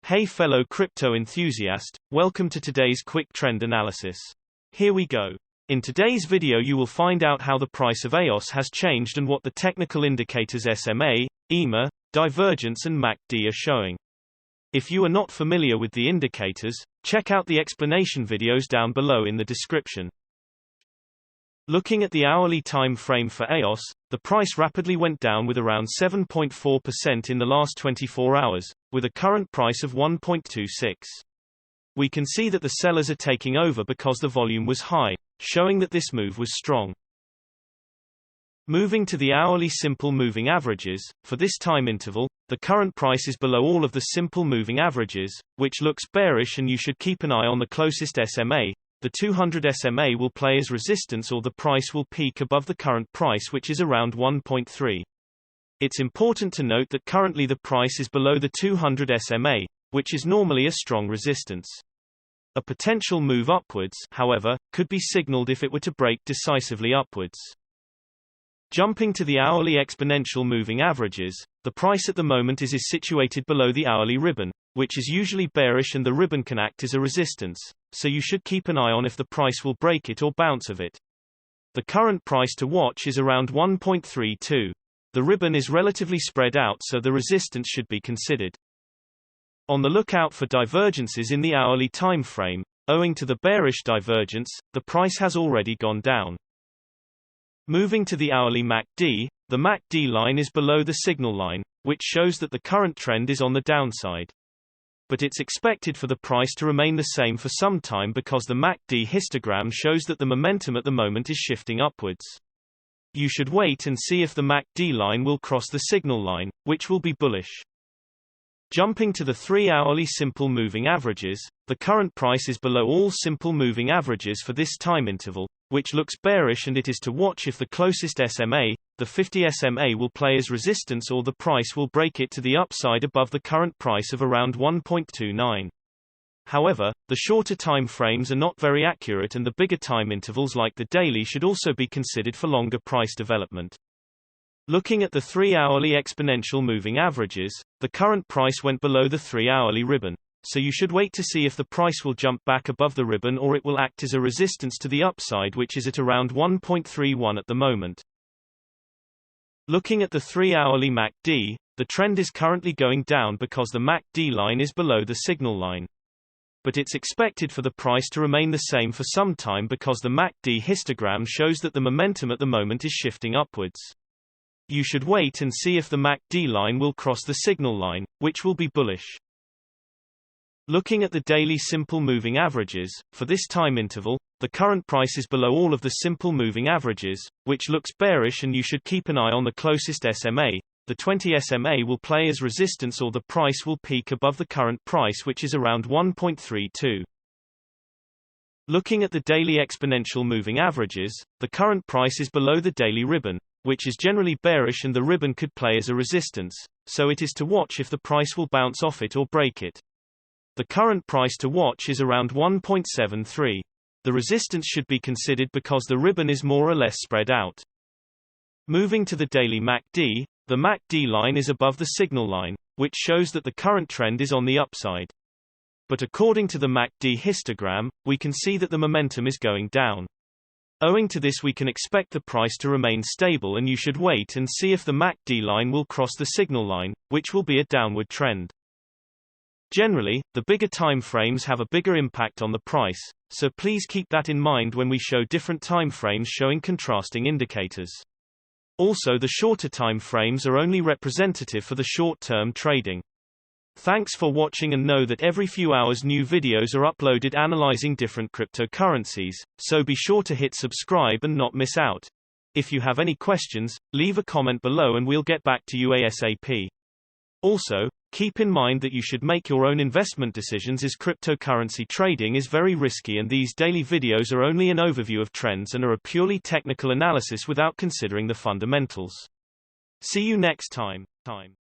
Hey fellow crypto enthusiast, welcome to today's quick trend analysis. Here we go. In today's video you will find out how the price of EOS has changed and what the technical indicators SMA, EMA, divergence and MACD are showing. If you are not familiar with the indicators, check out the explanation videos down below in the description. Looking at the hourly time frame for EOS, the price rapidly went down with around 7.4% in the last 24 hours, with a current price of 1.26. We can see that the sellers are taking over because the volume was high, showing that this move was strong. Moving to the hourly simple moving averages, for this time interval, the current price is below all of the simple moving averages, which looks bearish and you should keep an eye on the closest SMA. The 200 SMA will play as resistance or the price will peak above the current price, which is around 1.3. It's important to note that currently the price is below the 200 SMA, which is normally a strong resistance. A potential move upwards, however, could be signaled if it were to break decisively upwards. Jumping to the hourly exponential moving averages, the price at the moment is situated below the hourly ribbon, which is usually bearish, and the ribbon can act as a resistance, so you should keep an eye on if the price will break it or bounce of it. The current price to watch is around 1.32. The ribbon is relatively spread out, so the resistance should be considered. On the lookout for divergences in the hourly time frame. Owing to the bearish divergence, the price has already gone down. Moving to the hourly MACD, the MACD line is below the signal line, which shows that the current trend is on the downside. But it's expected for the price to remain the same for some time because the MACD histogram shows that the momentum at the moment is shifting upwards. You should wait and see if the MACD line will cross the signal line, which will be bullish. Jumping to the 3-hourly simple moving averages, the current price is below all simple moving averages for this time interval, which looks bearish, and it is to watch if the closest SMA, the 50 SMA, will play as resistance or the price will break it to the upside above the current price of around 1.29. However, the shorter time frames are not very accurate, and the bigger time intervals like the daily should also be considered for longer price development. Looking at the 3-hourly exponential moving averages, the current price went below the 3-hourly ribbon, so you should wait to see if the price will jump back above the ribbon or it will act as a resistance to the upside, which is at around 1.31 at the moment. Looking at the 3-hourly MACD, the trend is currently going down because the MACD line is below the signal line. But it's expected for the price to remain the same for some time because the MACD histogram shows that the momentum at the moment is shifting upwards. You should wait and see if the MACD line will cross the signal line, which will be bullish. Looking at the daily simple moving averages, for this time interval, the current price is below all of the simple moving averages, which looks bearish, and you should keep an eye on the closest SMA. The 20 SMA will play as resistance or the price will peak above the current price, which is around 1.32. Looking at the daily exponential moving averages, the current price is below the daily ribbon, which is generally bearish, and the ribbon could play as a resistance, so it is to watch if the price will bounce off it or break it. The current price to watch is around 1.73. The resistance should be considered because the ribbon is more or less spread out. Moving to the daily MACD, the MACD line is above the signal line, which shows that the current trend is on the upside. But according to the MACD histogram, we can see that the momentum is going down. Owing to this, we can expect the price to remain stable, and you should wait and see if the MACD line will cross the signal line, which will be a downward trend. Generally, the bigger time frames have a bigger impact on the price, so please keep that in mind when we show different time frames showing contrasting indicators. Also, the shorter time frames are only representative for the short-term trading. Thanks for watching, and know that every few hours new videos are uploaded analyzing different cryptocurrencies, so be sure to hit subscribe and not miss out. If you have any questions, leave a comment below and we'll get back to you ASAP. Also, keep in mind that you should make your own investment decisions, as cryptocurrency trading is very risky, and these daily videos are only an overview of trends and are a purely technical analysis without considering the fundamentals. See you next time.